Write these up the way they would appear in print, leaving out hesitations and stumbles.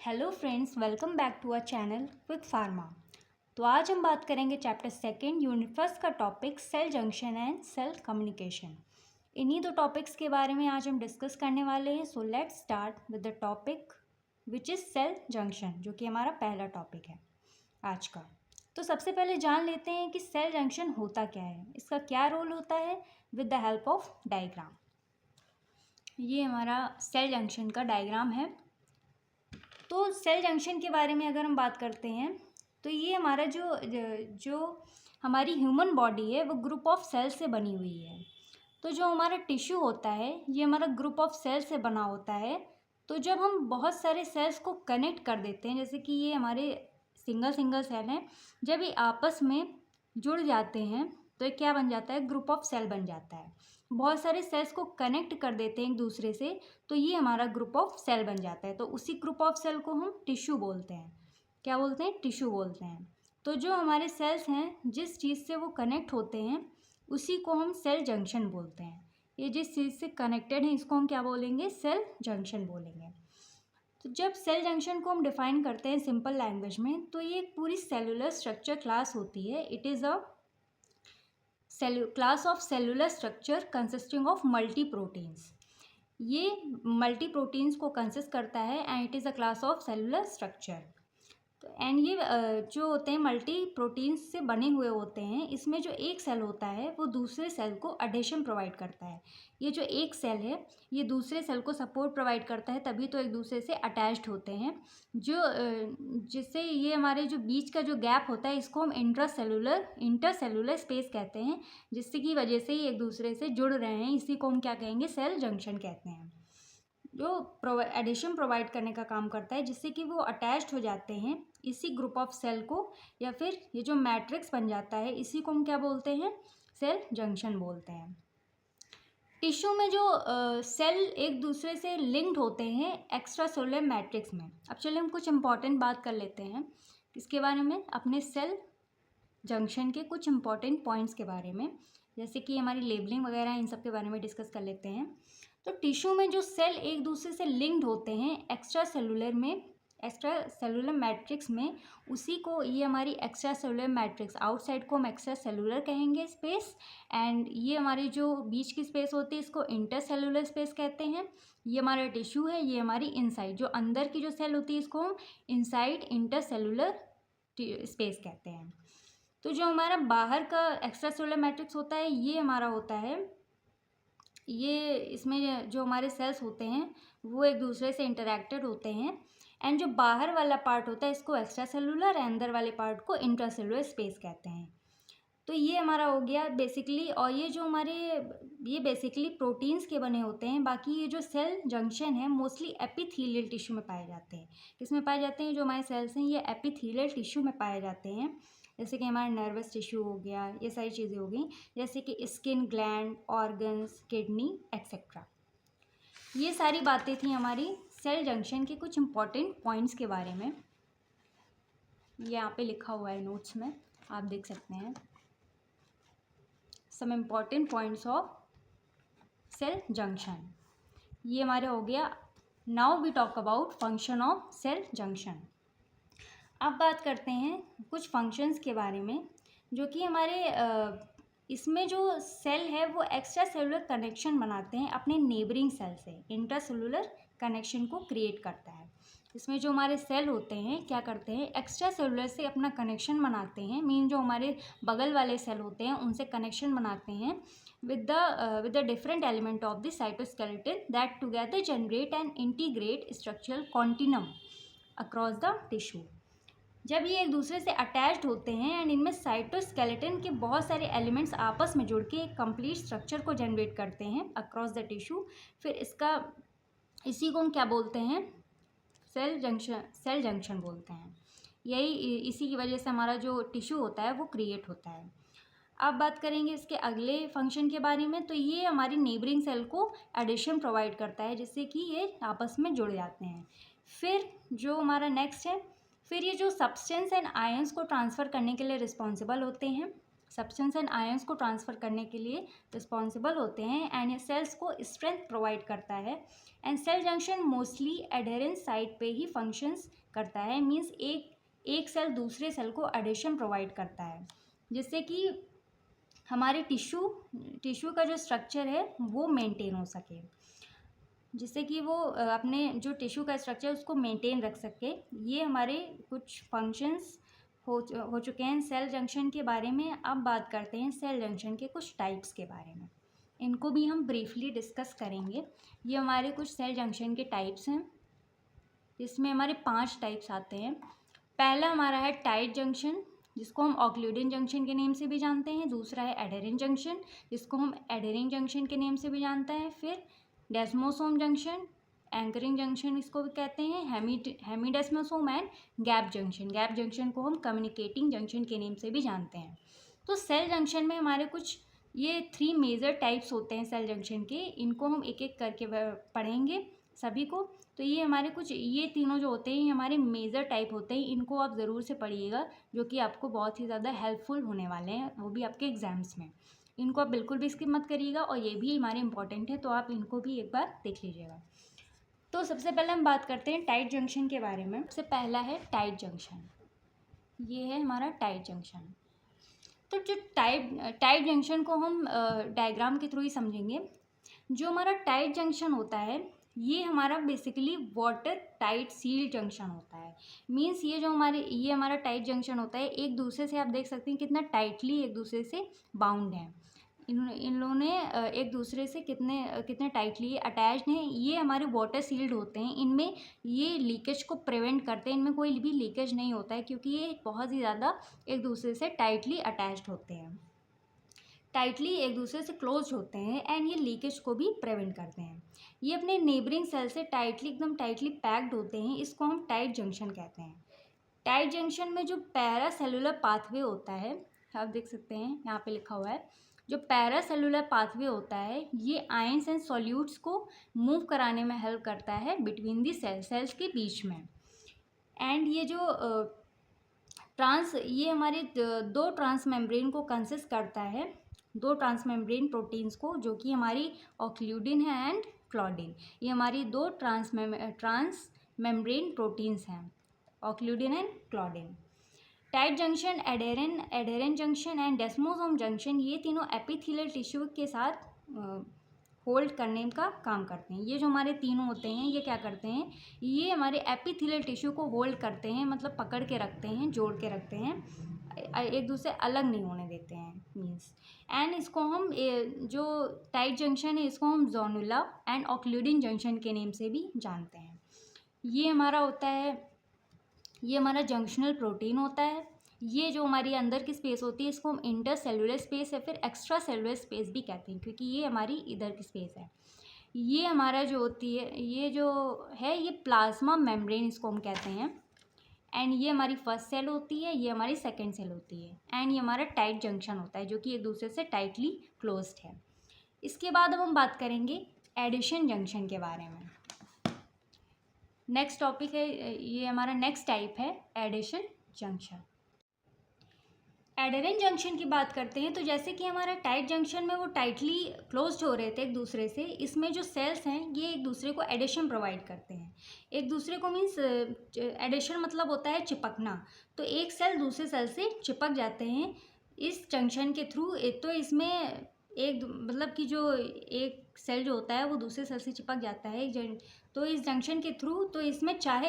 Hello friends, welcome back to our channel Quick Pharma. तो आज हम बात करेंगे चैप्टर सेकेंड यूनिट फर्स्ट का topic cell junction and cell communication. इन्हीं दो टॉपिक्स के बारे में आज हम डिस्कस करने वाले हैं। So let's start with the topic which is cell junction, जो कि हमारा पहला टॉपिक है आज का। तो सबसे पहले जान लेते हैं कि सेल जंक्शन होता क्या है, इसका क्या रोल होता है with the help of diagram. ये हमारा सेल जंक्शन का डायग्राम है। तो सेल जंक्शन के बारे में अगर हम बात करते हैं तो ये हमारा जो हमारी ह्यूमन बॉडी है वो ग्रुप ऑफ सेल से बनी हुई है। तो जो हमारा टिश्यू होता है ये हमारा ग्रुप ऑफ सेल से बना होता है। तो जब हम बहुत सारे सेल्स को कनेक्ट कर देते हैं, जैसे कि ये हमारे सिंगल सेल हैं, जब ये आपस में जुड़ जाते हैं तो ये क्या बन जाता है, ग्रुप ऑफ सेल बन जाता है। बहुत सारे सेल्स को कनेक्ट कर देते हैं एक दूसरे से, तो ये हमारा ग्रुप ऑफ सेल बन जाता है। तो उसी ग्रुप ऑफ सेल को हम टिश्यू बोलते हैं। क्या बोलते हैं? टिश्यू बोलते हैं। तो जो हमारे सेल्स हैं जिस चीज़ से वो कनेक्ट होते हैं उसी को हम सेल जंक्शन बोलते हैं। ये जिस चीज़ से कनेक्टेड है इसको हम क्या बोलेंगे? सेल जंक्शन बोलेंगे। तो जब सेल जंक्शन को हम डिफाइन करते हैं सिंपल लैंग्वेज में, तो ये एक पूरी सेलुलर स्ट्रक्चर क्लास होती है। It is a class of cellular structure consisting of multi proteins. ये मल्टी प्रोटीन्स को कंसिस्ट करता है and it is a class of cellular structure. तो एंड ये जो होते हैं मल्टी प्रोटीन्स से बने हुए होते हैं। इसमें जो एक सेल होता है वो दूसरे सेल को अडेशन प्रोवाइड करता है। ये जो एक सेल है ये दूसरे सेल को सपोर्ट प्रोवाइड करता है, तभी तो एक दूसरे से अटैच्ड होते हैं। जो जिससे ये हमारे जो बीच का जो गैप होता है इसको हम इंटरसेलुलर स्पेस कहते हैं, जिससे की वजह से ये एक दूसरे से जुड़ रहे हैं। इसी को हम क्या कहेंगे? सेल जंक्शन कहते हैं। जो एडिशन प्रोवाइड करने का काम करता है, जिससे कि वो अटैच्ड हो जाते हैं इसी ग्रुप ऑफ सेल को, या फिर ये जो मैट्रिक्स बन जाता है इसी को हम क्या बोलते हैं? सेल जंक्शन बोलते हैं। टिश्यू में जो सेल एक दूसरे से लिंक्ड होते हैं एक्स्ट्रा सेलुलर मैट्रिक्स में। अब चलिए हम कुछ इंपॉर्टेंट बात कर लेते हैं इसके बारे में, अपने सेल जंक्शन के कुछ इंपॉर्टेंट पॉइंट्स के बारे में, जैसे कि हमारी लेबलिंग वगैरह, इन सब के बारे में डिस्कस कर लेते हैं। तो टिश्यू में जो सेल एक दूसरे से लिंक्ड होते हैं एक्स्ट्रा सेलुलर मैट्रिक्स में, उसी को ये हमारी एक्स्ट्रा सेलुलर मैट्रिक्स, आउटसाइड को हम एक्स्ट्रा सेलुलर कहेंगे स्पेस, एंड ये हमारी जो बीच की स्पेस होती है इसको इंटरसेलुलर स्पेस कहते हैं। ये हमारा टिश्यू है, ये हमारी इनसाइड जो अंदर की जो सेल होती है इसको हम इनसाइड इंटरसेलुलर स्पेस कहते हैं। तो जो हमारा बाहर का एक्स्ट्रा सेलुलर मैट्रिक्स होता है ये हमारा होता है, ये इसमें जो हमारे सेल्स होते हैं वो एक दूसरे से इंटरेक्टेड होते हैं, एंड जो बाहर वाला पार्ट होता है इसको एक्स्ट्रा सेलुलर, अंदर वाले पार्ट को इंट्रासेलुलर स्पेस कहते हैं। तो ये हमारा हो गया बेसिकली। और ये जो हमारे ये बेसिकली प्रोटीन्स के बने होते हैं। बाकी ये जो सेल जंक्शन है मोस्टली एपिथेलियल टिश्यू में पाए जाते हैं। किसमें पाए जाते हैं? जो हमारे सेल्स हैं ये एपिथेलियल टिश्यू में पाए जाते हैं, जैसे कि हमारा नर्वस टिश्यू हो गया, ये सारी चीज़ें हो गई, जैसे कि skin, gland, organs, kidney etcetera. ये सारी बातें थी हमारी सेल जंक्शन के कुछ इंपॉर्टेंट पॉइंट्स के बारे में। ये यहाँ पे लिखा हुआ है नोट्स में, आप देख सकते हैं। Some important points of cell junction ये हमारे हो गया। Now we talk about function of cell junction. अब बात करते हैं कुछ फंक्शंस के बारे में, जो कि हमारे इसमें जो सेल है वो एक्स्ट्रा सेलुलर कनेक्शन बनाते हैं अपने नेबरिंग सेल से, इंट्रासेलुलर कनेक्शन को क्रिएट करता है। इसमें जो हमारे सेल होते हैं क्या करते हैं? एक्स्ट्रा सेलुलर से अपना कनेक्शन बनाते हैं, मीन जो हमारे बगल वाले सेल होते हैं उनसे कनेक्शन बनाते हैं with the different element of the cytoskeleton that together generate and integrate structural continuum across the tissue. जब ये एक दूसरे से अटैच्ड होते हैं एंड इनमें साइटोस्केलेटन के बहुत सारे एलिमेंट्स आपस में जुड़ के एक कंप्लीट स्ट्रक्चर को जनरेट करते हैं अक्रॉस द टिश्यू, फिर इसी को हम क्या बोलते हैं? सेल जंक्शन बोलते हैं। इसी की वजह से हमारा जो टिश्यू होता है वो क्रिएट होता है। अब बात करेंगे इसके अगले फंक्शन के बारे में। तो ये हमारी नेबरिंग सेल को एडिशन प्रोवाइड करता है, जिससे कि ये आपस में जुड़ जाते हैं। फिर जो हमारा नेक्स्ट है, फिर ये जो सब्सटेंस एंड आयंस को ट्रांसफ़र करने के लिए रिस्पॉन्सिबल होते हैं। सब्सटेंस एंड आयंस को ट्रांसफ़र करने के लिए रिस्पॉन्सिबल होते हैं एंड ये सेल्स को स्ट्रेंथ प्रोवाइड करता है। And cell junction mostly adherens site पे ही फंक्शंस करता है, मीन्स एक सेल दूसरे सेल को एडिशन प्रोवाइड करता है, जिससे कि हमारे टिश्यू का जो स्ट्रक्चर है वो मेंटेन हो सके, जिससे कि वो अपने जो टिश्यू का स्ट्रक्चर है उसको मेंटेन रख सके। ये हमारे कुछ फंक्शंस हो चुके हैं सेल जंक्शन के बारे में। अब बात करते हैं सेल जंक्शन के कुछ टाइप्स के बारे में, इनको भी हम ब्रीफली डिस्कस करेंगे। ये हमारे कुछ सेल जंक्शन के टाइप्स हैं, इसमें हमारे 5 टाइप्स आते हैं। पहला हमारा है टाइट जंक्शन, जिसको हम ऑक्लूडिन जंक्शन के नेम से भी जानते हैं। दूसरा है एडेरिन जंक्शन, जिसको हम एडेरिन जंक्शन के नेम से भी जानते हैं। फिर डेस्मोसोम जंक्शन, एंकरिंग जंक्शन इसको भी कहते हैं, हेमीडेस्मोसोम एंड गैप जंक्शन को हम कम्युनिकेटिंग जंक्शन के नेम से भी जानते हैं। तो सेल जंक्शन में हमारे कुछ ये 3 मेजर टाइप्स होते हैं सेल जंक्शन के, इनको हम एक एक करके पढ़ेंगे सभी को। तो ये हमारे कुछ ये तीनों जो होते हैं ये हमारे मेजर टाइप होते हैं, इनको आप ज़रूर से पढ़िएगा, जो कि आपको बहुत ही ज़्यादा हेल्पफुल होने वाले हैं, वो भी आपके एग्ज़ाम्स में। इनको आप बिल्कुल भी स्किप मत करिएगा, और ये भी हमारे इंपॉर्टेंट है, तो आप इनको भी एक बार देख लीजिएगा। तो सबसे पहले हम बात करते हैं टाइट जंक्शन के बारे में। सबसे पहला है टाइट जंक्शन, ये है हमारा टाइट जंक्शन। तो जो टाइट जंक्शन को हम डायग्राम के थ्रू ही समझेंगे। जो हमारा टाइट जंक्शन होता है ये हमारा basically water tight sealed junction होता है। मीन्स ये हमारा टाइट जंक्शन होता है, एक दूसरे से आप देख सकते हैं कितना टाइटली एक दूसरे से बाउंड है। इन लोगों ने एक दूसरे से कितने टाइटली अटैच्ड हैं। ये हमारे वाटर सील्ड होते हैं, इनमें ये लीकेज को प्रिवेंट करते हैं, इनमें कोई भी लीकेज नहीं होता है, क्योंकि ये बहुत ही ज़्यादा एक दूसरे से टाइटली अटैच्ड होते हैं, टाइटली एक दूसरे से क्लोज होते हैं, एंड ये लीकेज को भी प्रिवेंट करते हैं। ये अपने नेबरिंग सेल से एकदम टाइटली पैक्ड होते हैं, इसको हम टाइट जंक्शन कहते हैं। टाइट जंक्शन में जो पैरासेलुलर पाथवे होता है, आप देख सकते हैं यहाँ पे लिखा हुआ है, जो पैरासेलुलर पाथवे होता है ये आयंस एंड सॉल्यूट्स को मूव कराने में हेल्प करता है बिटवीन दी सेल्स के बीच में। एंड ये जो ये हमारे 2 ट्रांस मेम्ब्रेन को कंसिस्ट करता है, 2 ट्रांस मेम्ब्रेन प्रोटीन्स को, जो कि हमारी ऑक्लूडिन है एंड क्लॉडिन। ये हमारी 2 ट्रांस मेम्ब्रेन प्रोटीन्स हैं, occludin and claudin. Tight junction, adherens junction and desmosome junction, ये तीनों एपिथेलियल टिश्यू के साथ होल्ड करने का काम करते हैं। ये जो हमारे तीनों होते हैं ये क्या करते हैं, ये हमारे एपिथेलियल टिश्यू को होल्ड करते हैं, मतलब पकड़ के रखते हैं, जोड़ के रखते हैं, एक दूसरे अलग नहीं होने देते हैं मीन्स। एंड इसको हम जो टाइट जंक्शन है इसको हम जोनुला एंड ऑक्लूडिन जंक्शन के नेम से भी जानते हैं। ये हमारा जंक्शनल प्रोटीन होता है। ये जो हमारी अंदर की स्पेस होती है इसको हम इंटरसेलुलर स्पेस या फिर एक्स्ट्रा सेलुलर स्पेस भी कहते हैं, क्योंकि ये हमारी इधर की स्पेस है। ये हमारा जो होती है ये प्लाज्मा मेम्ब्रेन इसको हम कहते हैं। एंड ये हमारी फर्स्ट सेल होती है, ये हमारी सेकेंड सेल होती है, एंड ये हमारा टाइट जंक्शन होता है, जो कि एक दूसरे से टाइटली क्लोज्ड है। इसके बाद अब हम बात करेंगे एडिशन जंक्शन के बारे में। नेक्स्ट टॉपिक है, ये हमारा नेक्स्ट टाइप है एडिशन जंक्शन। एडेरिन जंक्शन की बात करते हैं, तो जैसे कि हमारा टाइट जंक्शन में वो टाइटली क्लोज्ड हो रहे थे एक दूसरे से, इसमें जो सेल्स हैं ये एक दूसरे को एडिशन प्रोवाइड करते हैं। एक दूसरे को मीन्स एडिशन मतलब होता है चिपकना, तो एक सेल दूसरे सेल से चिपक जाते हैं इस जंक्शन के थ्रू। तो इसमें मतलब कि जो एक सेल जो होता है वो दूसरे सेल से चिपक जाता है तो इस जंक्शन के थ्रू। तो इसमें चाहे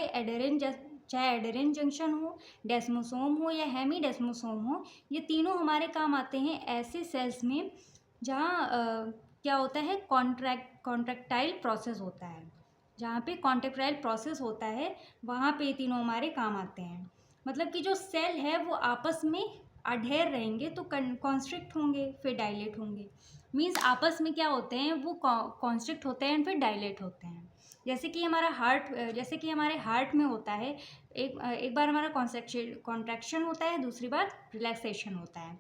एडेरिन जंक्शन हो, डेस्मोसोम हो या हेमीडेस्मोसोम हो, ये तीनों हमारे काम आते हैं ऐसे सेल्स में जहाँ क्या होता है कॉन्ट्रैक्टाइल प्रोसेस होता है। जहाँ पे कॉन्ट्रैक्टाइल प्रोसेस होता है वहाँ पे ये तीनों हमारे काम आते हैं। मतलब कि जो सेल है वो आपस में अडहेर रहेंगे तो कॉन्स्ट्रिक्ट होंगे फिर डायलेट होंगे। मीन्स आपस में क्या होते हैं वो कॉन्स्ट्रिक्ट होते हैं फिर डायलेट होते हैं। जैसे कि हमारे हार्ट में होता है, एक बार हमारा कॉन्ट्रैक्शन होता है, दूसरी बार रिलैक्सेशन होता है।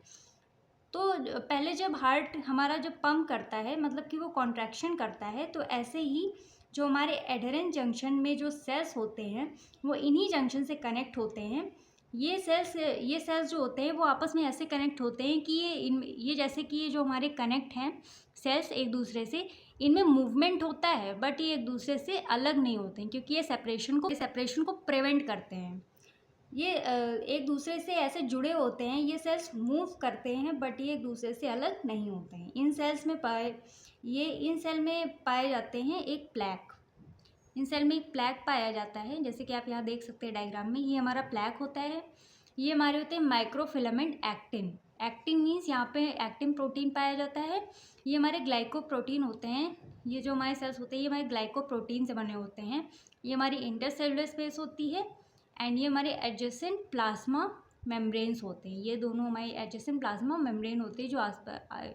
तो पहले जब हार्ट हमारा जब पंप करता है मतलब कि वो कॉन्ट्रैक्शन करता है, तो ऐसे ही जो हमारे एडेरिन जंक्शन में जो सेल्स होते हैं वो इन्हीं जंक्शन से कनेक्ट होते हैं ये सेल्स जो होते हैं वो आपस में ऐसे कनेक्ट होते हैं कि ये जैसे कि ये जो हमारे कनेक्ट हैं सेल्स एक दूसरे से, इनमें मूवमेंट होता है बट ये एक दूसरे से अलग नहीं होते हैं, क्योंकि ये सेपरेशन को प्रिवेंट करते हैं। ये एक दूसरे से ऐसे जुड़े होते हैं, ये सेल्स मूव करते हैं बट ये एक दूसरे से अलग नहीं होते हैं। इन सेल में पाए जाते हैं एक प्लैक। इन सेल में एक प्लैक पाया जाता है, जैसे कि आप यहाँ देख सकते हैं डायग्राम में, ये हमारा प्लैक होता है। ये हमारे होते हैं माइक्रोफिलामेंट एक्टिन। एक्टिन मीन्स यहाँ पे एक्टिन प्रोटीन पाया जाता है। ये हमारे ग्लाइकोप्रोटीन होते हैं। ये जो हमारे सेल्स होते हैं ये हमारे ग्लाइकोप्रोटीन से बने होते हैं। ये हमारी इंटरसेलुलर स्पेस होती है एंड ये हमारे एडजेसेंट प्लाज्मा मेम्ब्रेन्स होते हैं। ये दोनों हमारी एडजेसेंट प्लाज्मा मेम्ब्रेन होती है जो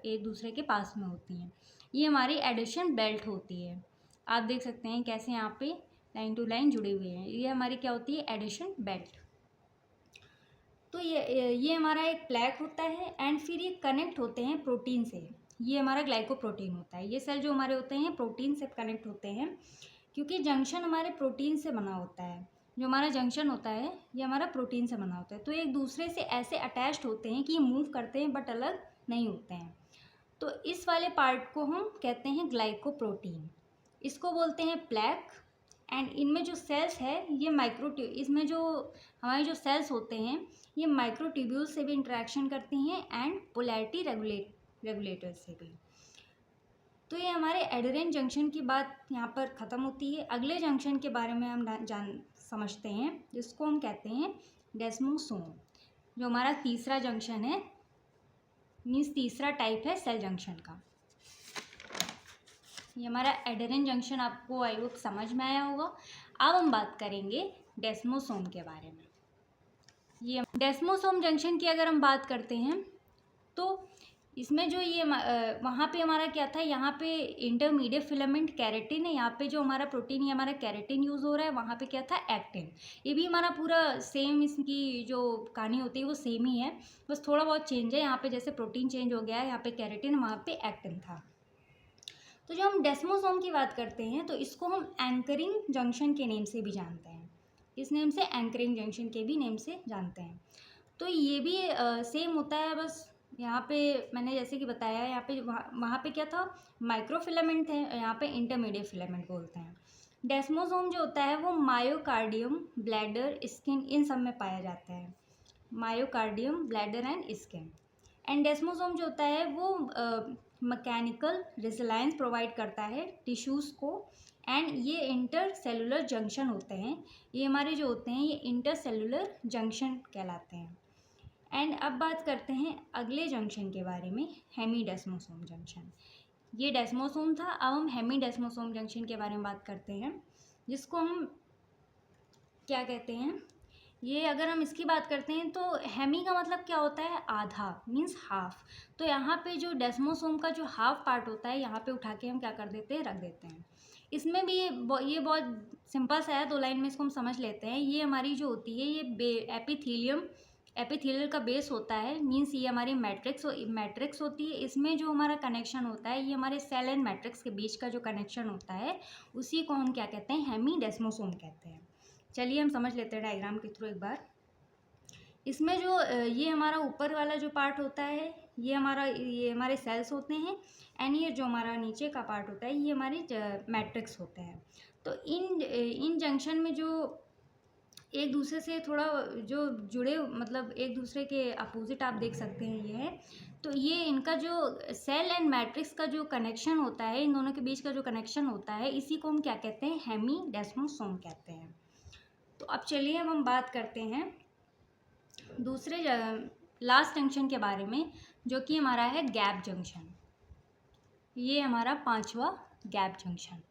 एक दूसरे के पास में होती हैं। ये हमारी एडिशन बेल्ट होती है। आप देख सकते हैं कैसे यहाँ पे लाइन टू लाइन जुड़े हुए हैं। ये हमारी क्या होती है, एडिशन बेल्ट। तो ये हमारा एक प्लैक होता है एंड फिर ये कनेक्ट होते हैं प्रोटीन से। ये हमारा ग्लाइकोप्रोटीन होता है। ये सेल जो हमारे होते हैं प्रोटीन से कनेक्ट होते हैं, क्योंकि जंक्शन हमारे प्रोटीन से बना होता है। जो हमारा जंक्शन होता है ये हमारा प्रोटीन से बना होता है। तो एक दूसरे से ऐसे अटैच्ड होते हैं कि ये मूव करते हैं बट अलग नहीं होते हैं। तो इस वाले पार्ट को हम कहते हैं ग्लाइकोप्रोटीन, इसको बोलते हैं प्लैक। एंड इनमें जो सेल्स है ये इसमें जो हमारे जो सेल्स होते हैं ये माइक्रोट्यूब्यूल से भी इंटरेक्शन करती हैं एंड पोलैरिटी रेगुलेटर से भी। तो ये हमारे एडेरेंट जंक्शन की बात यहाँ पर ख़त्म होती है। अगले जंक्शन के बारे में हम समझते हैं, जिसको हम कहते हैं डेस्मोसोम। जो हमारा तीसरा जंक्शन है, मीन्स तीसरा टाइप है सेल जंक्शन का। ये हमारा एडेरेंट जंक्शन आपको आई होप समझ में आया होगा। अब हम बात करेंगे डेस्मोसोम के बारे में। ये डेस्मोसोम जंक्शन की अगर हम बात करते हैं तो इसमें जो ये वहाँ पे हमारा क्या था, यहाँ पे इंटरमीडिएट फिलामेंट कैरेटिन है। यहाँ पे जो हमारा प्रोटीन ये हमारा कैरेटिन यूज़ हो रहा है, वहाँ पे क्या था, एक्टिन। ये भी हमारा पूरा सेम, इसकी जो कहानी होती है वो सेम ही है, बस थोड़ा बहुत चेंज है। यहाँ पे जैसे प्रोटीन चेंज हो गया है, यहाँ पे कैरेटिन, वहाँ पे एक्टिन था। तो जो हम डेस्मोसोम की बात करते हैं तो इसको हम एंकरिंग जंक्शन के नेम से भी जानते हैं। इस नेम से एंकरिंग जंक्शन के भी नेम से जानते हैं। तो ये भी सेम होता है, बस यहाँ पे मैंने जैसे कि बताया, यहाँ पे वहाँ पे क्या था, माइक्रोफिलामेंट है, यहाँ पे इंटरमीडिएट फिलामेंट बोलते हैं। डेस्मोसोम जो होता है वो मायोकार्डियम, ब्लैडर, स्किन, इन सब में पाया जाता है। Myocardium, bladder and skin. And desmosome जो होता है वो मैकेनिकल रिजलायंस प्रोवाइड करता है टिश्यूज़ को। एंड ये इंटर सेलुलर जंक्शन होते हैं। ये हमारे जो होते हैं ये इंटर सेलुलर जंक्शन कहलाते हैं। एंड अब बात करते हैं अगले जंक्शन के बारे में, हेमीडेस्मोसोम जंक्शन। ये डेस्मोसोम था, अब हम हेमीडेस्मोसोम जंक्शन के बारे में बात करते हैं, जिसको हम क्या कहते हैं। ये अगर हम इसकी बात करते हैं तो हेमी का मतलब क्या होता है, आधा, मीन्स हाफ। तो यहाँ पे जो डेस्मोसोम का जो हाफ पार्ट होता है यहाँ पे उठा के हम क्या कर देते हैं, रख देते हैं। इसमें भी ये बहुत सिंपल सा है, 2 लाइन में इसको हम समझ लेते हैं। ये हमारी जो होती है ये एपिथेलियल का बेस होता है, मीन्स ये हमारी मैट्रिक्स होती है। इसमें जो हमारा कनेक्शन होता है ये हमारे सेल एंड मैट्रिक्स के बीच का जो कनेक्शन होता है उसी को हम क्या कहते हैं, हेमीडेस्मोसोम कहते हैं। चलिए हम समझ लेते हैं डायग्राम के थ्रू एक बार। इसमें जो ये हमारा ऊपर वाला जो पार्ट होता है ये हमारे सेल्स होते हैं। एंड ये जो हमारा नीचे का पार्ट होता है ये हमारे मैट्रिक्स होते हैं। तो इन जंक्शन में जो एक दूसरे से थोड़ा जो जुड़े, मतलब एक दूसरे के अपोजिट आप देख सकते हैं ये है। तो ये इनका जो सेल एंड मैट्रिक्स का जो कनेक्शन होता है, इन दोनों के बीच का जो कनेक्शन होता है, इसी को हम क्या कहते हैं, हेमीडेस्मोसोम कहते हैं। तो अब चलिए अब हम बात करते हैं दूसरे लास्ट जंक्शन के बारे में, जो कि हमारा है गैप जंक्शन। ये हमारा 5वां गैप जंक्शन।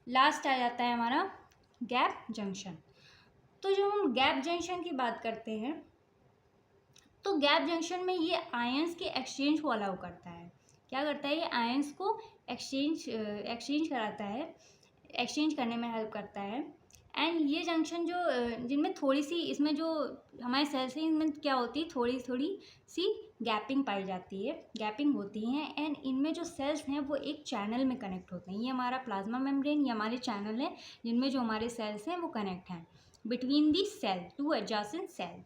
लास्ट आ जाता है हमारा गैप जंक्शन। तो जो हम गैप जंक्शन की बात करते हैं तो गैप जंक्शन में ये आयंस के एक्सचेंज को अलाउ करता है। क्या करता है, ये आयंस को एक्सचेंज कराता है, एक्सचेंज करने में हेल्प करता है। एंड ये जंक्शन जो जिनमें थोड़ी सी इसमें जो हमारे सेल्स हैं इनमें क्या होती है, थोड़ी थोड़ी सी गैपिंग पाई जाती है, गैपिंग होती है। एंड इनमें जो सेल्स हैं वो एक चैनल में कनेक्ट होते हैं। ये हमारा प्लाज्मा मेम्ब्रेन, ये हमारे चैनल है जिनमें जो हमारे सेल्स हैं वो कनेक्ट हैं between the cell, two adjacent cell.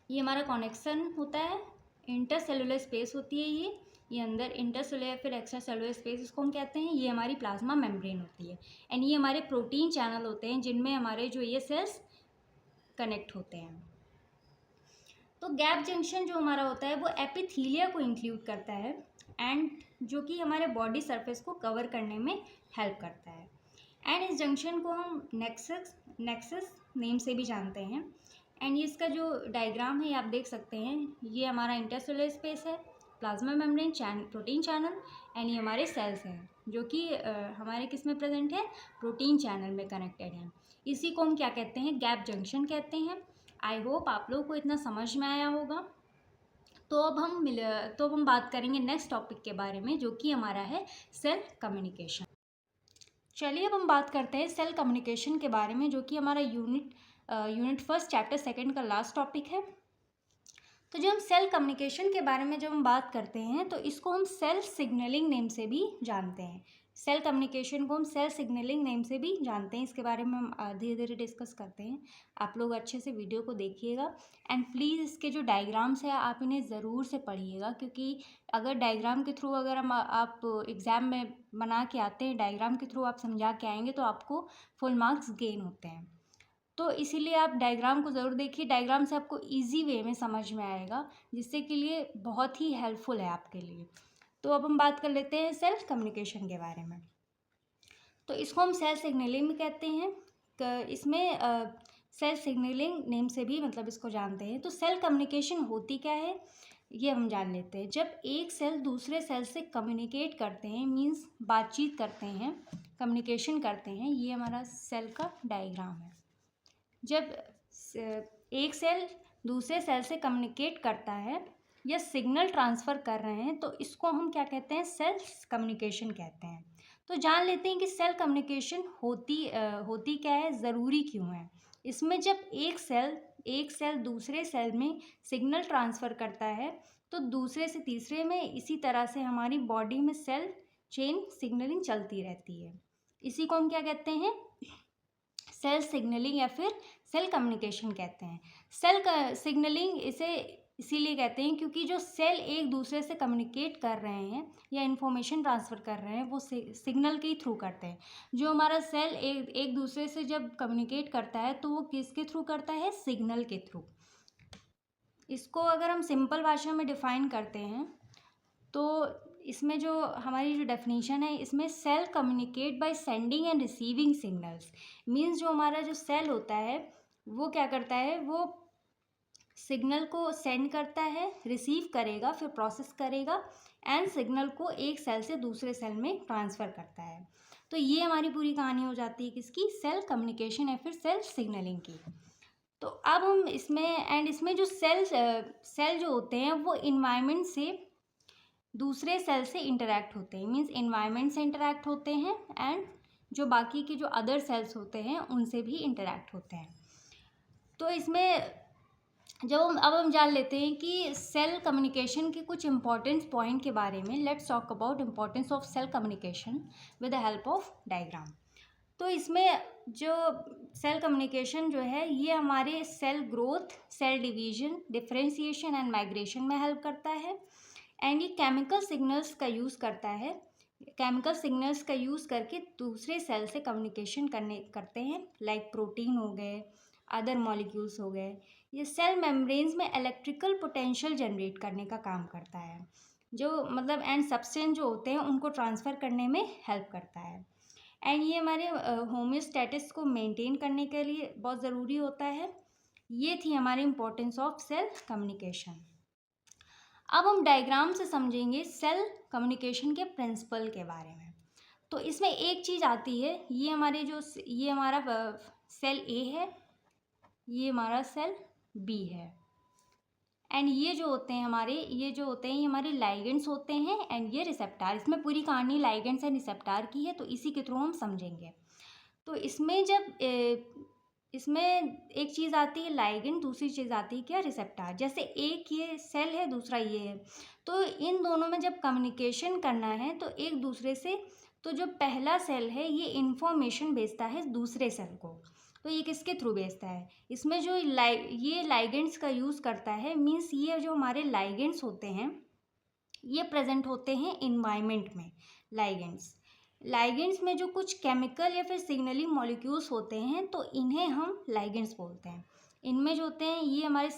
ये हमारा कनेक्शन होता है, इंटरसेलुलर स्पेस होती है ये अंदर इंटरसेलुलर फिर एक्स्ट्रा सेलुलर स्पेस इसको हम कहते हैं। ये हमारी प्लाज्मा मेम्ब्रेन होती है। एंड ये हमारे प्रोटीन चैनल होते हैं जिनमें हमारे जो ये सेल्स कनेक्ट होते हैं। तो गैप जंक्शन जो हमारा होता है वो एपिथीलिया को इंक्लूड करता है एंड जो कि हमारे बॉडी सरफेस को कवर करने में हेल्प करता है। एंड इस जंक्शन को हम नेक्सस नेम से भी जानते हैं। एंड ये इसका जो डायग्राम है ये आप देख सकते हैं। ये हमारा इंटरसेलुलर स्पेस है, plasma membrane, protein channel, and ये हमारे सेल्स हैं जो कि हमारे किस में प्रेजेंट है, प्रोटीन चैनल में कनेक्टेड हैं। इसी को हम क्या कहते हैं, गैप जंक्शन कहते हैं। आई होप आप लोगों को इतना समझ में आया होगा। तो अब हम बात करेंगे नेक्स्ट टॉपिक के बारे में जो कि हमारा है सेल कम्युनिकेशन। चलिए अब हम बात करते हैं सेल कम्युनिकेशन के बारे में जो कि हमारा यूनिट फर्स्ट चैप्टर सेकंड का लास्ट टॉपिक है। तो जब हम सेल कम्युनिकेशन के बारे में जब हम बात करते हैं तो इसको हम सेल सिग्नलिंग नेम से भी जानते हैं। सेल कम्युनिकेशन को हम सेल सिग्नलिंग नेम से भी जानते हैं। इसके बारे में हम धीरे धीरे डिस्कस करते हैं। आप लोग अच्छे से वीडियो को देखिएगा एंड प्लीज़ इसके जो डायग्राम्स हैं आप इन्हें ज़रूर से पढ़िएगा, क्योंकि अगर डायग्राम के थ्रू अगर हम आप एग्ज़ाम में बना के आते हैं, डायग्राम के थ्रू आप समझा के आएंगे तो आपको फुल मार्क्स गेन होते हैं। तो इसीलिए आप डायग्राम को ज़रूर देखिए। डायग्राम से आपको इजी वे में समझ में आएगा, जिससे के लिए बहुत ही हेल्पफुल है आपके लिए। तो अब हम बात कर लेते हैं सेल कम्युनिकेशन के बारे में। तो इसको हम सेल सिग्नलिंग भी कहते हैं। इसमें सेल सिग्नलिंग नेम से भी मतलब इसको जानते हैं। तो सेल कम्युनिकेशन होती क्या है ये हम जान लेते हैं। जब एक सेल दूसरे सेल से कम्युनिकेट करते हैं, मीन्स बातचीत करते हैं, कम्युनिकेशन करते हैं, ये हमारा सेल का डायग्राम है। जब एक सेल दूसरे सेल से कम्युनिकेट करता है या सिग्नल ट्रांसफ़र कर रहे हैं तो इसको हम क्या कहते हैं, सेल कम्युनिकेशन कहते हैं। तो जान लेते हैं कि सेल कम्युनिकेशन होती क्या है, ज़रूरी क्यों है। इसमें जब एक सेल दूसरे सेल में सिग्नल ट्रांसफ़र करता है तो दूसरे से तीसरे में इसी तरह से हमारी बॉडी में सेल चेन सिग्नलिंग चलती रहती है। इसी को हम क्या कहते हैं, सेल सिग्नलिंग या फिर सेल कम्युनिकेशन कहते हैं। सेल सिग्नलिंग इसीलिए कहते हैं क्योंकि जो सेल एक दूसरे से कम्युनिकेट कर रहे हैं या इन्फॉर्मेशन ट्रांसफ़र कर रहे हैं वो सिग्नल के ही थ्रू करते हैं। जो हमारा सेल एक दूसरे से जब कम्युनिकेट करता है तो वो किसके थ्रू करता है, सिग्नल के थ्रू। इसको अगर हम सिंपल भाषा में डिफ़ाइन करते हैं तो इसमें जो हमारी जो डेफिनेशन है, इसमें cell communicate by sending and receiving signals. Means जो हमारा जो सेल होता है वो क्या करता है, वो सिग्नल को सेंड करता है, रिसीव करेगा, फिर प्रोसेस करेगा एंड सिग्नल को एक सेल से दूसरे सेल में ट्रांसफ़र करता है। तो ये हमारी पूरी कहानी हो जाती है किसकी, सेल कम्युनिकेशन या फिर सेल सिग्नलिंग की। तो अब हम इसमें जो सेल जो होते हैं वो इन्वायरमेंट से दूसरे सेल से इंटरेक्ट होते हैं, मीन्स इन्वायरमेंट से इंटरेक्ट होते हैं एंड जो बाकी के जो अदर सेल्स होते हैं उनसे भी इंटरेक्ट होते हैं। तो इसमें अब हम जान लेते हैं कि सेल कम्युनिकेशन के कुछ इंपॉर्टेंट पॉइंट के बारे में। Let's talk about importance of cell communication with the help of diagram. तो इसमें जो सेल कम्युनिकेशन जो है ये हमारे cell growth, cell division, differentiation and migration में हेल्प करता है। एंड ये केमिकल सिग्नल्स का यूज़ करता है, केमिकल सिग्नल्स का यूज़ करके दूसरे सेल से कम्युनिकेशन करते हैं, लाइक प्रोटीन हो गए, अदर मॉलिक्यूल्स हो गए। ये सेल मेम्ब्रेन्स में इलेक्ट्रिकल पोटेंशियल जनरेट करने का काम करता है, जो मतलब एंड सब्सटेंस जो होते हैं उनको ट्रांसफ़र करने में हेल्प करता है। एंड ये हमारे होम्योस्टैटिस को मेंटेन करने के लिए बहुत ज़रूरी होता है। ये थी हमारी इम्पोर्टेंस ऑफ सेल कम्युनिकेशन। अब हम डायग्राम से समझेंगे सेल कम्युनिकेशन के प्रिंसिपल के बारे में। तो इसमें एक चीज़ आती है, ये हमारा सेल ए है, ये हमारा सेल बी है एंड ये जो होते हैं ये हमारे लाइगेंड्स होते हैं एंड ये रिसेप्टार। इसमें पूरी कहानी लाइगेंड्स एंड रिसेप्टार की है तो इसी के थ्रू हम समझेंगे। तो इसमें इसमें एक चीज़ आती है लाइगेंड, दूसरी चीज़ आती है क्या, रिसेप्टर। जैसे एक ये सेल है, दूसरा ये है, तो इन दोनों में जब कम्युनिकेशन करना है तो एक दूसरे से, तो जो पहला सेल है ये इंफॉर्मेशन भेजता है दूसरे सेल को। तो ये किसके थ्रू भेजता है, इसमें जो ये लाइगेंड्स का यूज़ करता है, मीन्स ये जो हमारे लाइगेंड्स होते हैं ये प्रेजेंट होते हैं इन्वायरमेंट में। लाइगेंड्स में जो कुछ केमिकल या फिर सिग्नलिंग मॉलिक्यूल्स होते हैं तो इन्हें हम लाइगेंड्स बोलते हैं। इनमें जो होते हैं ये हमारे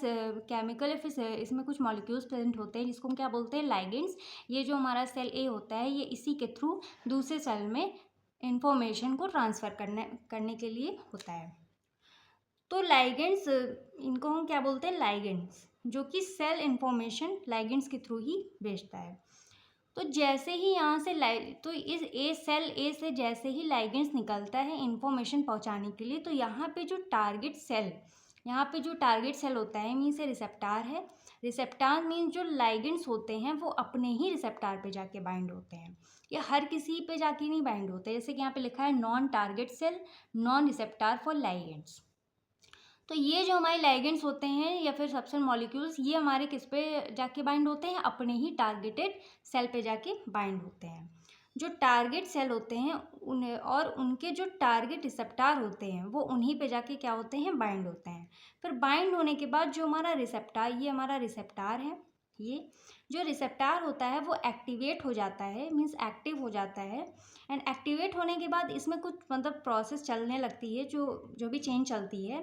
केमिकल या फिर इसमें कुछ मॉलिक्यूल्स प्रेजेंट होते हैं जिसको हम क्या बोलते हैं, लाइगेंड्स। ये जो हमारा सेल ए होता है ये इसी के थ्रू दूसरे सेल में इंफॉर्मेशन को ट्रांसफ़र करने के लिए होता है। तो लाइगेंड्स, इनको हम क्या बोलते हैं, लाइगेंड्स, जो कि सेल इंफॉर्मेशन लाइगेंड्स के थ्रू ही भेजता है। तो जैसे ही यहाँ से तो इस सेल ए से जैसे ही लाइगेंड्स निकलता है इंफॉर्मेशन पहुँचाने के लिए, तो यहाँ पे जो टारगेट सेल होता है मीन्स रिसेप्टार है। रिसेप्टार मीन्स जो लाइगेंड्स होते हैं वो अपने ही रिसेप्टार पे जाके बाइंड होते हैं, या हर किसी पे जाके नहीं बाइंड होते। जैसे कि यहाँ पे लिखा है non target cell non receptor for ligands. तो ये जो हमारे लाइगेंड्स होते हैं या फिर सब्सटेंस मॉलिक्यूल्स, ये हमारे किस पे जाके बाइंड होते हैं, अपने ही टारगेटेड सेल पे जाके बाइंड होते हैं। जो टारगेट सेल होते हैं उन्हें और उनके जो टारगेट रिसेप्टार होते हैं वो उन्हीं पे जाके क्या होते हैं, बाइंड होते हैं। फिर बाइंड होने के बाद जो हमारा रिसेप्टार, ये हमारा रिसेप्टार है, ये जो रिसेप्टार होता है वो एक्टिवेट हो जाता है, मीन्स एक्टिव हो जाता है। एंड एक्टिवेट होने के बाद इसमें कुछ मतलब प्रोसेस चलने लगती है, जो भी चेंज चलती है,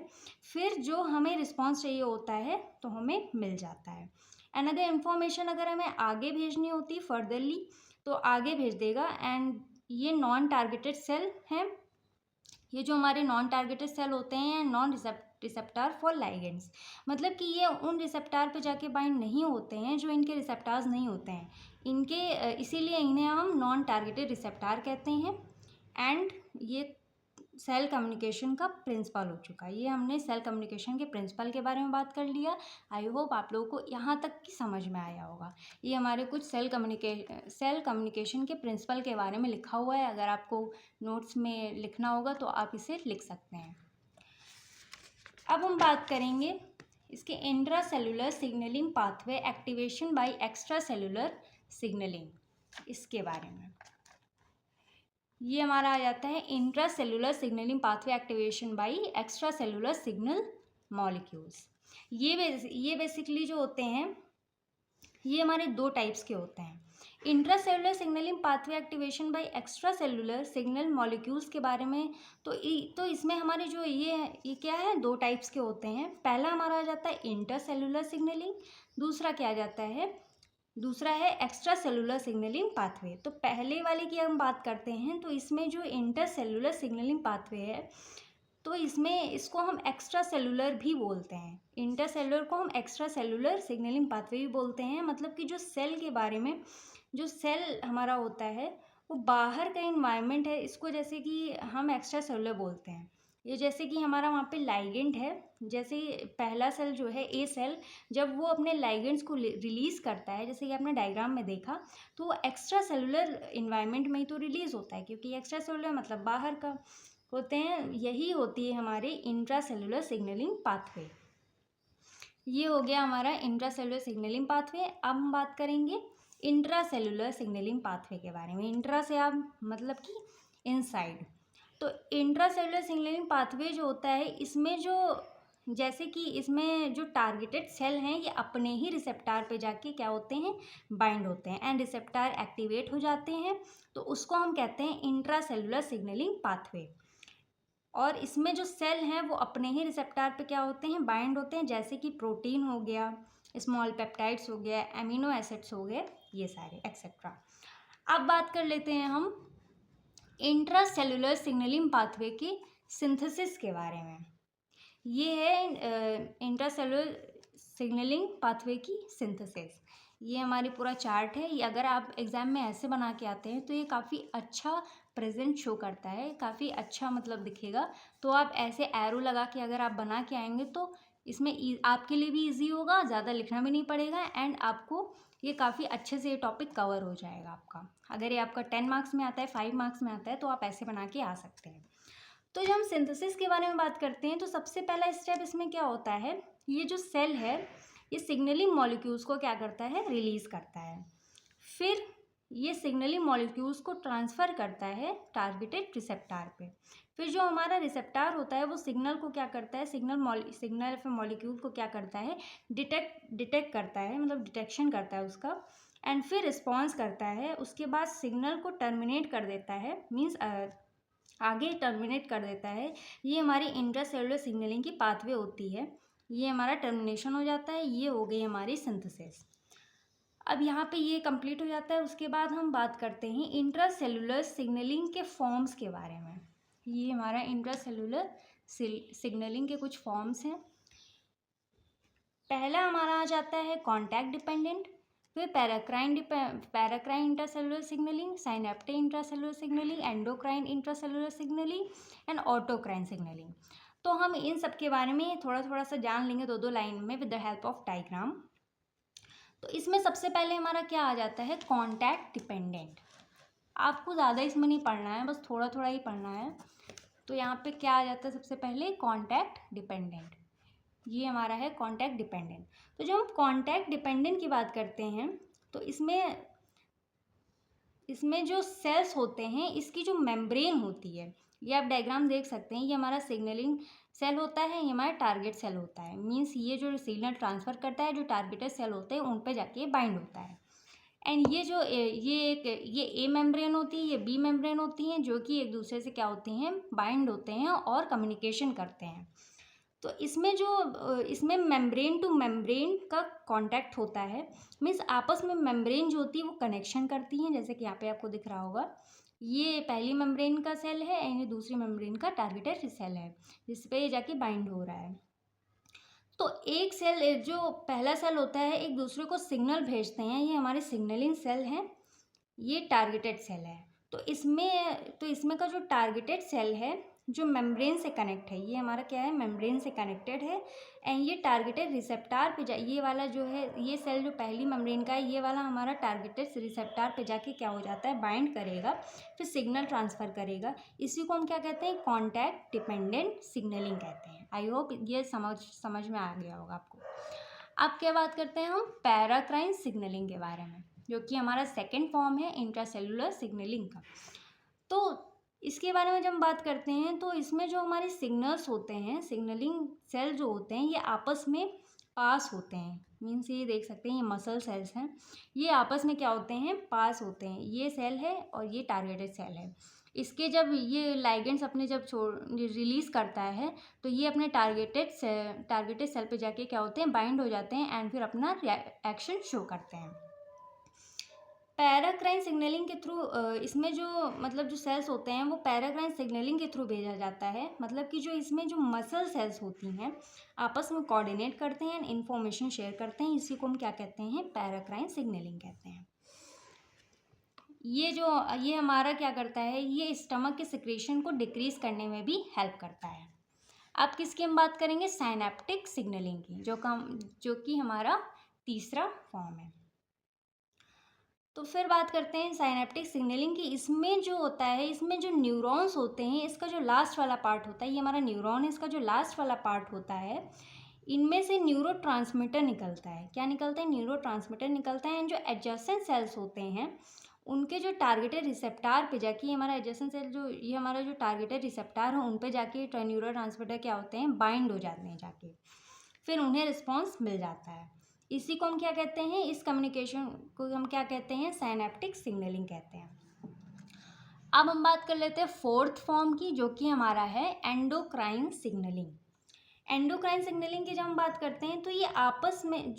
फिर जो हमें रिस्पॉन्स चाहिए होता है तो हमें मिल जाता है। एंड अगर इन्फॉर्मेशन अगर हमें आगे भेजनी होती फर्दरली तो आगे भेज देगा। एंड ये नॉन टारगेटेड सेल हैं, ये जो हमारे नॉन टारगेटेड सेल होते हैं नॉन रिसेप्टार फॉर लाइगेंड्स, मतलब कि ये उन रिसेप्टार पे जाके बाइंड नहीं होते हैं जो इनके रिसेप्टार्स नहीं होते हैं इसीलिए इन्हें हम नॉन टारगेटेड रिसेप्टार कहते हैं। एंड ये सेल कम्युनिकेशन का प्रिंसिपल हो चुका है। ये हमने सेल कम्युनिकेशन के प्रिंसिपल के बारे में बात कर लिया। आई होप आप लोगों को यहाँ तक की समझ में आया होगा। ये हमारे कुछ सेल कम्युनिकेशन के प्रिंसिपल के बारे में लिखा हुआ है। अगर आपको नोट्स में लिखना होगा तो आप इसे लिख सकते हैं। अब हम बात करेंगे इसके intra cellular signalling pathway activation bye extra cellular signalling, इसके बारे में। ये हमारा आ जाता है intra cellular signalling pathway activation bye extra cellular signal molecules. ये बेसिकली जो होते हैं ये हमारे दो टाइप्स के होते हैं। Intra cellular signalling pathway activation bye extra cellular signal molecules के बारे में तो इसमें हमारे जो ये क्या है, दो टाइप्स के होते हैं। पहला हमारा आ जाता है इंटर सेलुलर सिग्नलिंग, दूसरा है एक्स्ट्रा सेलुलर सिग्नलिंग पाथवे। तो पहले वाले की हम बात करते हैं तो इसमें जो इंटर सेलुलर सिग्नलिंग पाथवे है तो इसको हम एक्स्ट्रा सेलुलर भी बोलते हैं। इंटर सेलुलर को हम एक्स्ट्रा सेलुलर सिग्नलिंग पाथवे भी बोलते हैं। मतलब कि जो सेल के बारे में, जो सेल हमारा होता है वो बाहर का इन्वायरमेंट है, इसको जैसे कि हम एक्स्ट्रा सेलुलर बोलते हैं। ये जैसे कि हमारा वहाँ पे लाइगेंड है, जैसे पहला सेल जो है ए सेल, जब वो अपने लाइगेंड्स को रिलीज़ करता है, जैसे कि आपने डायग्राम में देखा, तो वो एक्स्ट्रा सेलुलर इन्वायरमेंट में ही तो रिलीज़ होता है, क्योंकि एक्स्ट्रा सेलुलर मतलब बाहर का होते हैं। यही होती है हमारे इंट्रा सेलुलर सिग्नलिंग पाथवे। ये हो गया हमारा इंट्रा सेलुलर सिग्नलिंग पाथवे। अब हम बात करेंगे इंट्रा सेलुलर सिग्नलिंग पाथवे के बारे में। इंट्रा से आप मतलब कि इनसाइड। तो इंट्रा सेलुलर सिग्नलिंग पाथवे जो होता है इसमें जैसे कि इसमें जो टारगेटेड सेल हैं ये अपने ही रिसेप्टार पे जाके क्या होते हैं, बाइंड होते हैं। एंड रिसेप्टार एक्टिवेट हो जाते हैं तो उसको हम कहते हैं इंट्रा सेलुलर सिग्नलिंग पाथवे। और इसमें जो सेल हैं वो अपने ही रिसेप्टार पे क्या होते हैं, बाइंड होते हैं। जैसे कि प्रोटीन हो गया, स्मॉल पेप्टाइड्स हो गया, एमिनो एसिड्स हो गए, ये सारे एक्सेट्रा। अब बात कर लेते हैं हम इंट्रा सेलुलर सिग्नलिंग पाथवे की सिंथेसिस के बारे में। ये है इंट्रा सेलुलर सिग्नलिंग पाथवे की सिंथेसिस। ये हमारी पूरा चार्ट है। ये अगर आप एग्ज़ाम में ऐसे बना के आते हैं तो ये काफ़ी अच्छा प्रेजेंट शो करता है, काफ़ी अच्छा मतलब दिखेगा। तो आप ऐसे एरो लगा के अगर आप बना के आएंगे तो इसमें आपके लिए भी इजी होगा, ज़्यादा लिखना भी नहीं पड़ेगा। एंड आपको ये काफ़ी अच्छे से ये टॉपिक कवर हो जाएगा आपका। अगर ये आपका 10 मार्क्स में आता है, 5 मार्क्स में आता है तो आप ऐसे बना के आ सकते हैं। तो जब हम सिंथेसिस के बारे में बात करते हैं तो सबसे पहला स्टेप इसमें क्या होता है, ये जो सेल है ये सिग्नलिंग मॉलिक्यूल्स को क्या करता है, रिलीज़ करता है। फिर ये सिग्नलिंग मॉलिक्यूल्स को ट्रांसफ़र करता है टारगेटेड रिसेप्टार पे। फिर जो हमारा रिसेप्टार होता है वो सिग्नल को क्या करता है, सिग्नल मॉलिक्यूल को क्या करता है, डिटेक्ट करता है, मतलब डिटेक्शन करता है उसका, एंड फिर रिस्पॉन्स करता है। उसके बाद सिग्नल को टर्मिनेट कर देता है, मीन्स आगे टर्मिनेट कर देता है। ये हमारी इंट्रासेलुलर सिग्नलिंग की पाथवे होती है, ये हमारा टर्मिनेशन हो जाता है। ये हो गई हमारी सिंथेसिस। अब यहाँ पे ये कंप्लीट हो जाता है। उसके बाद हम बात करते हैं इंट्रासेलुलर सिग्नलिंग के फॉर्म्स के बारे में। ये हमारा इंट्रासेलुलर सिग्नलिंग के कुछ फॉर्म्स हैं। पहला हमारा आ जाता है कॉन्टैक्ट डिपेंडेंट, फिर paracrine intracellular signalling, synaptic intracellular signalling, endocrine intracellular signalling and autocrine signalling. तो हम इन सब के बारे में थोड़ा थोड़ा सा जान लेंगे दो लाइन में with the help of diagram. तो इसमें सबसे पहले हमारा क्या आ जाता है, कॉन्टैक्ट डिपेंडेंट। आपको ज़्यादा इसमें नहीं पढ़ना है, बस थोड़ा थोड़ा ही पढ़ना है। तो यहाँ पे क्या आ जाता है, सबसे पहले कॉन्टैक्ट डिपेंडेंट। ये हमारा है कॉन्टैक्ट डिपेंडेंट। तो जब हम कॉन्टैक्ट डिपेंडेंट की बात करते हैं तो इसमें जो सेल्स होते हैं इसकी जो मेम्ब्रेन होती है, ये आप डायग्राम देख सकते हैं, ये हमारा सिग्नलिंग सेल होता है, ये हमारा टारगेट सेल होता है। मीन्स ये जो सिग्नल ट्रांसफ़र करता है, जो टारगेटेड सेल होते हैं उन पे जाके बाइंड होता है। एंड ये जो ये ए मेम्ब्रेन होती है, ये बी मेम्ब्रेन होती हैं, जो कि एक दूसरे से क्या होती हैं, बाइंड होते हैं और कम्युनिकेशन करते हैं। तो इसमें मेम्ब्रेन टू मेम्ब्रेन का कांटेक्ट होता है। मीन्स आपस में मेम्ब्रेन जो होती है वो कनेक्शन करती हैं, जैसे कि यहाँ पे आपको दिख रहा होगा। ये पहली मेम्ब्रेन का सेल है एंड ये दूसरी मेम्ब्रेन का टारगेटेड सेल है, जिस पे ये जाके बाइंड हो रहा है। तो एक सेल, जो पहला सेल होता है, एक दूसरे को सिग्नल भेजते हैं, ये हमारे सिग्नलिंग सेल हैं, ये टारगेटेड सेल है। तो इसमें का जो टारगेटेड सेल है जो मेम्ब्रेन से कनेक्ट है, ये हमारा क्या है, मेम्ब्रेन से कनेक्टेड है। एंड ये टारगेटेड रिसेप्टार पे ये वाला जो है, ये सेल जो पहली मेम्ब्रेन का है, ये वाला हमारा टारगेटेड रिसेप्टार पे जाके क्या हो जाता है, बाइंड करेगा, फिर सिग्नल ट्रांसफ़र करेगा। इसी को हम क्या कहते हैं, कॉन्टैक्ट डिपेंडेंट सिग्नलिंग कहते हैं। आई होप ये समझ में आ गया होगा आपको। अब क्या बात करते हैं हम पैराक्राइन सिग्नलिंग के बारे में, जो कि हमारा सेकेंड फॉर्म है इंट्रासेलुलर सिग्नलिंग का। तो इसके बारे में जब हम बात करते हैं तो इसमें जो हमारे सिग्नल्स होते हैं, सिग्नलिंग सेल जो होते हैं, ये आपस में पास होते हैं। मीन्स ये देख सकते हैं, ये मसल सेल्स हैं, ये आपस में क्या होते हैं, पास होते हैं। ये सेल है और ये टारगेटेड सेल है। इसके जब ये लाइगेंड्स अपने जब रिलीज़ करता है तो ये अपने टारगेटेड सेल पे जाके क्या होते हैं, बाइंड हो जाते हैं एंड फिर अपना एक्शन शो करते हैं। पैराक्राइन सिग्नलिंग के थ्रू इसमें जो सेल्स होते हैं वो पैराक्राइन सिग्नलिंग के थ्रू भेजा जाता है। मतलब कि जो इसमें जो मसल सेल्स होती हैं आपस में कोऑर्डिनेट करते हैं एंड इन्फॉर्मेशन शेयर करते हैं, इसी को हम क्या कहते हैं, पैराक्राइन सिग्नलिंग कहते हैं। ये हमारा क्या करता है, ये स्टमक के सिक्रेशन को डिक्रीज करने में भी हेल्प करता है। अब किसकी हम बात करेंगे, साइनेप्टिक सिग्नलिंग की, जो कि हमारा तीसरा फॉर्म है। तो फिर बात करते हैं साइनेप्टिक सिग्नलिंग की। इसमें जो होता है, इसमें जो न्यूरॉन्स होते हैं, इसका जो लास्ट वाला पार्ट होता है, ये हमारा न्यूरॉन है, इसका जो लास्ट वाला पार्ट होता है, इनमें से न्यूरोट्रांसमीटर निकलता है। क्या निकलता है, न्यूरोट्रांसमीटर निकलता है। एंड जो एडजेसेंट सेल्स होते हैं उनके जो टारगेटेड रिसेप्टार पे जाके, ये हमारा एडजेसेंट सेल ये हमारा जो टारगेटेड रिसेप्टार है उन पे जाके न्यूरोट्रांसमीटर क्या होते हैं, बाइंड हो जाते हैं जाके, फिर उन्हें रिस्पॉन्स मिल जाता है। इसी को हम क्या कहते हैं, इस कम्युनिकेशन को हम क्या कहते हैं, साइनेप्टिक सिग्नलिंग कहते हैं। अब हम बात कर लेते हैं फोर्थ फॉर्म की, जो कि हमारा है एंडोक्राइन सिग्नलिंग। एंडोक्राइन सिग्नलिंग की जब हम बात करते हैं तो ये आपस में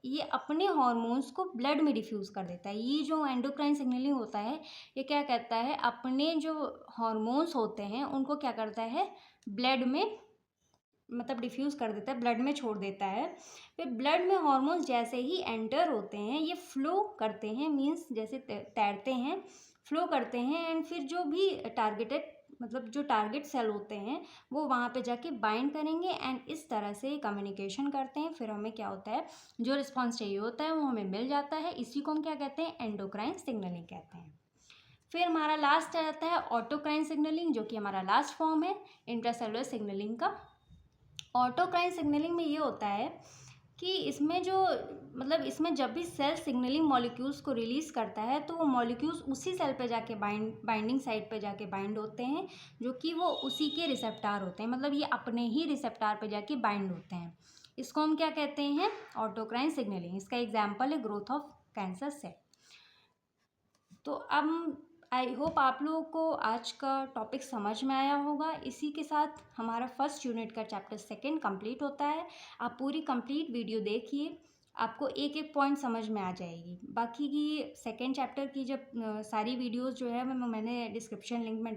ये अपने हार्मोन्स को ब्लड में डिफ्यूज़ कर देता है। ये जो एंडोक्राइन सिग्नलिंग होता है ये क्या कहता है, अपने जो हार्मोन्स होते हैं उनको क्या करता है, ब्लड में मतलब डिफ्यूज़ कर देता है, ब्लड में छोड़ देता है। फिर ब्लड में हार्मोन्स जैसे ही एंटर होते हैं ये फ्लो करते हैं, मीन्स जैसे तैरते हैं, फ्लो करते हैं। एंड फिर जो भी जो टारगेट सेल होते हैं वो वहाँ पे जाके बाइंड करेंगे एंड इस तरह से कम्युनिकेशन करते हैं। फिर हमें क्या होता है, जो रिस्पॉन्स चाहिए होता है वो हमें मिल जाता है। इसी को हम क्या कहते हैं, एंडोक्राइन सिग्नलिंग कहते हैं। फिर हमारा लास्ट आता है ऑटोक्राइन सिग्नलिंग, जो कि हमारा लास्ट फॉर्म है इंट्रासेलुलर सिग्नलिंग का। ऑटोक्राइन सिग्नलिंग में ये होता है कि इसमें जो मतलब इसमें जब भी सेल सिग्नलिंग मॉलिक्यूल्स को रिलीज़ करता है तो वो मॉलिक्यूल्स उसी सेल पे जाके बाइंडिंग साइट पे जाके बाइंड होते हैं, जो कि वो उसी के रिसेप्टार होते हैं, मतलब ये अपने ही रिसेप्टार पे जाके बाइंड होते हैं। इसको हम क्या कहते हैं? Autocrine signalling. इसका एग्जाम्पल है ग्रोथ ऑफ कैंसर सेल। तो अब आई होप आप लोगों को आज का टॉपिक समझ में आया होगा। इसी के साथ हमारा फर्स्ट यूनिट का चैप्टर 2 कंप्लीट होता है। आप पूरी कंप्लीट वीडियो देखिए, आपको एक एक पॉइंट समझ में आ जाएगी। बाकी की सेकेंड चैप्टर की जब सारी वीडियोस जो है मैंने डिस्क्रिप्शन लिंक में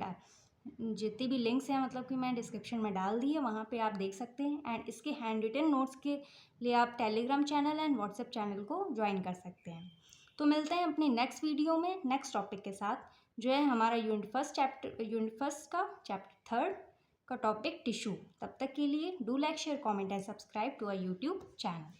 जितनी भी लिंक्स हैं मतलब कि मैं डिस्क्रिप्शन में डाल दी है, वहाँ पे आप देख सकते हैं। एंड इसके हैंड रिटन नोट्स के लिए आप Telegram channel and WhatsApp channel को ज्वाइन कर सकते हैं। तो मिलते हैं अपनी नेक्स्ट वीडियो में नेक्स्ट टॉपिक के साथ, जो है हमारा यूनिट फर्स्ट का चैप्टर 3 का टॉपिक टिश्यू। तब तक के लिए do like share comment and subscribe to our YouTube channel.